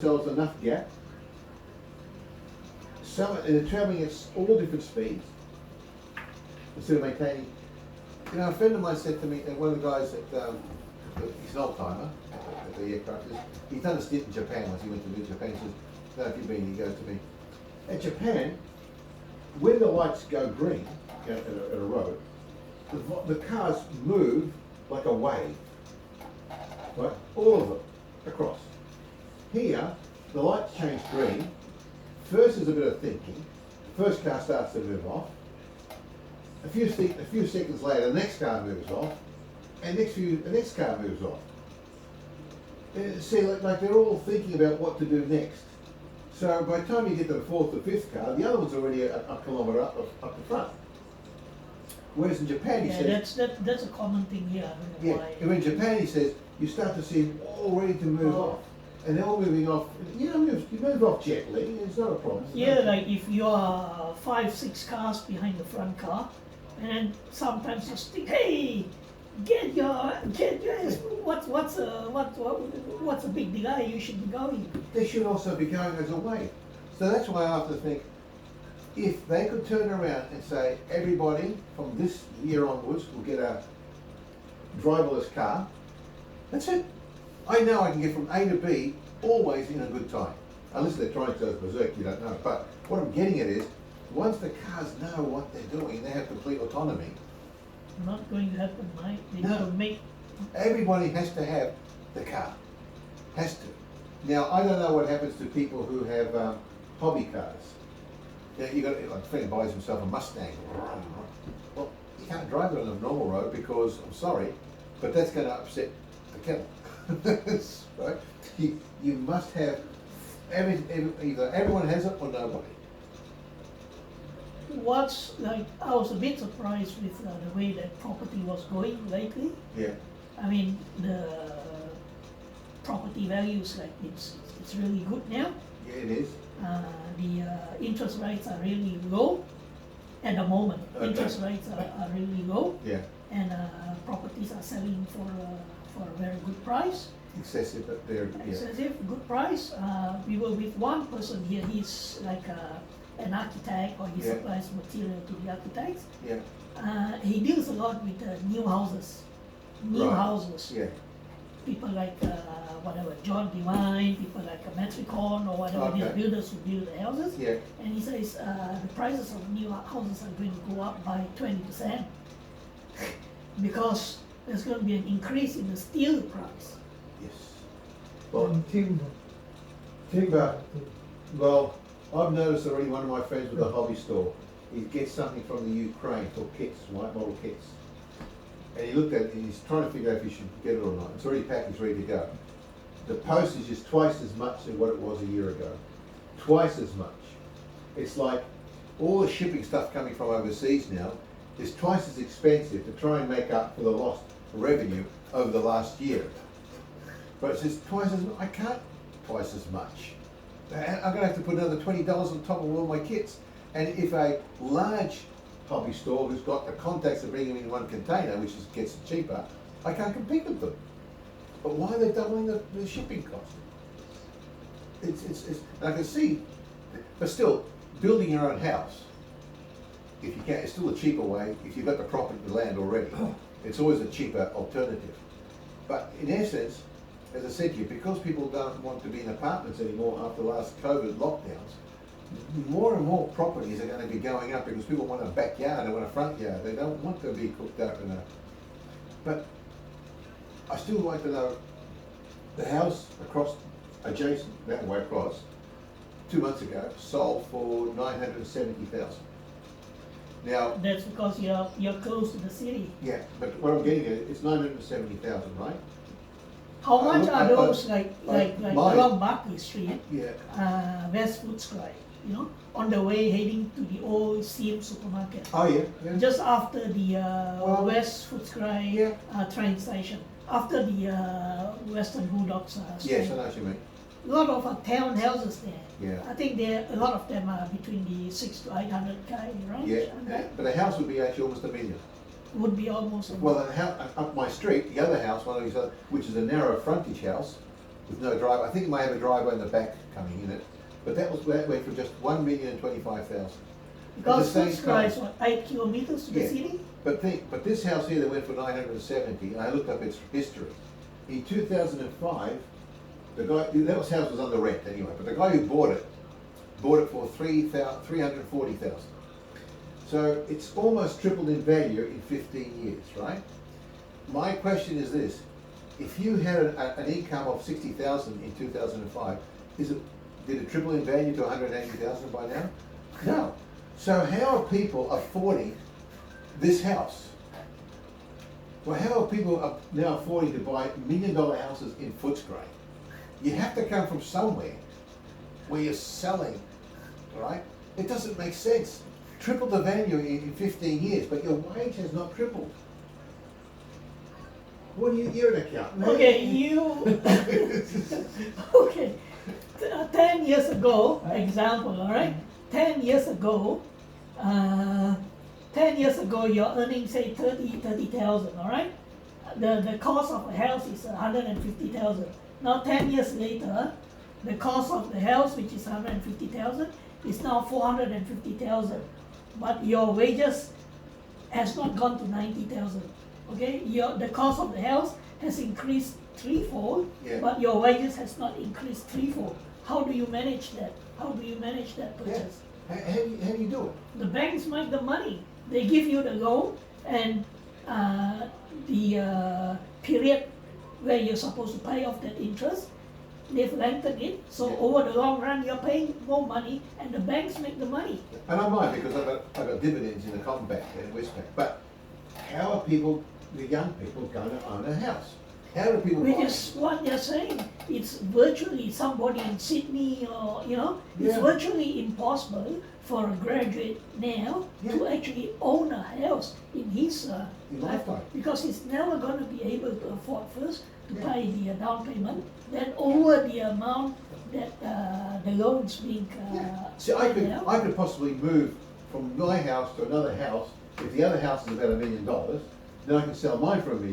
themselves enough gap. They're travelling at all different speeds instead of maintaining. You know, a friend of mine said to me, and one of the guys he's an old timer at the aircraft, he's done a stint in Japan once. He went to visit Japan. He says, "No, if you've been," he goes to me, "At Japan, when the lights go green at a road, the cars move like a wave, right? All of them across. Here, the lights change green. First there's a bit of thinking. The first car starts to move off. A few seconds later, the next car moves off, and the next car moves off. See, like they're all thinking about what to do next. So by the time you get to the fourth or fifth car, the other one's already a kilometre up the front. Whereas in Japan, he says, that's a common thing here. I don't know why. In Japan, he says, you start to see them all ready to move off. And they're all moving off, you move off gently, it's not a problem. Yeah, like if you are 5-6 cars behind the front car, and then sometimes you think, hey, get your what's a big delay? You should be going. They should also be going as a wave. So that's why I have to think, if they could turn around and say, everybody from this year onwards will get a driverless car, that's it. I know I can get from A to B always in a good time. Unless they're trying to go berserk, you don't know. But what I'm getting at is, once the cars know what they're doing, they have complete autonomy. Not going to happen, mate. They No. gotta make. Everybody has to have the car. Has to. Now, I don't know what happens to people who have hobby cars. You got, like, a friend buys himself a Mustang. Well, you can't drive it on a normal road because, I'm sorry, but that's going to upset the kettle. Right? You must have either everyone has it or nobody. I was a bit surprised with the way that property was going lately. Yeah. I mean, the property values, like it's really good now. Yeah, it is. The interest rates are really low at the moment. Okay. Interest rates are really low. Yeah. And properties are selling for a very good price. Excessive, but they're Excessive, good price. We were with one person here. He's like an architect, or he supplies material to the architects. Yeah. He deals a lot with new houses. Houses. Yeah. People like whatever John Devine, people like Metricon or whatever these builders who build the houses. Yeah. And he says the prices of new houses are going to go up by 20% because there's going to be an increase in the steel price. Yes. On timber. Well, I've noticed already one of my friends with a hobby store, he gets something from the Ukraine for kits, white model kits. And he looked at it and he's trying to figure out if he should get it or not. It's already packaged, ready to go. The postage is twice as much than what it was a year ago. Twice as much. It's like all the shipping stuff coming from overseas now is twice as expensive to try and make up for the lost revenue over the last year. But it says twice as much. I can't twice as much. I'm going to have to put another $20 on top of all my kits. And if a large hobby store who's got the contacts to bring them in one container, which gets it cheaper, I can't compete with them. But why are they doubling the shipping cost? It's I can see, but still, building your own house, if you can, it's still a cheaper way. If you've got the property, the land already, it's always a cheaper alternative. But in essence, as I said to you, because people don't want to be in apartments anymore after the last COVID lockdowns, more and more properties are going to be going up because people want a backyard, they want a front yard, they don't want to be cooked up in a... But I still like to know, the house across, adjacent, that way across, 2 months ago, sold for $970,000. Now... That's because you're close to the city. Yeah, but what I'm getting at is $970,000, right? How much are those like along Barclay Street, Yeah. West Footscray, on the way heading to the old CM supermarket? Oh yeah. Just after the West Footscray train station, after the Western Bulldogs Yes, I know what you mean. A lot of townhouses there. Yeah. I think a lot of them are between the 6 to 800K range. Yeah, but a house would be actually almost $1 million. Would be almost. Well, the house up my street, the other house, one of these other, which is a narrow frontage house, with no driveway. I think it might have a driveway in the back coming in it, but that went for just 1,025,000. Because same Footscray is time. what, 8 kilometers to the Yeah. city? But this house here that went for 970, and I looked up its history. In 2005, the guy, that house was under rent anyway, but the guy who bought it for 340,000. So it's almost tripled in value in 15 years, right? My question is this: if you had an income of 60,000 in 2005, did it triple in value to 180,000 by now? No. So how are people affording this house? Well, how are people now affording to buy $1 million houses in Footscray? You have to come from somewhere where you're selling, right? It doesn't make sense. Triple the value in 15 years, but your wage has not tripled. What do you're an accountant. Okay, okay, 10 years ago, example, all right? 10 years ago, 10 years ago, you're earning, say, 30,000, all right? The cost of a house is 150,000. Now, 10 years later, the cost of the house, which is 150,000, is now 450,000. But your wages has not gone to 90,000. Okay, the cost of the house has increased threefold, Yeah. but your wages has not increased threefold. How do you manage that? How do you manage that purchase? How do you do it? The banks make the money. They give you the loan, and the period where you're supposed to pay off that interest, they've lengthened it. So Yeah. over the long run, you're paying more money, and the banks make the money. And I might, because I've got dividends in the Combank and Westpac. But how are people, the young people, going to own a house? How do people Which buy? is what they're saying. It's virtually somebody in Sydney, or it's Yeah. virtually impossible for a graduate now to Yeah. actually own a house in his In lifetime. because he's never going to be able to afford first to Yeah. pay the down payment, then over the amount that the loan's being See, paid out. I could possibly move from my house to another house. If the other house is about $1 million, then I can sell mine for $1 million.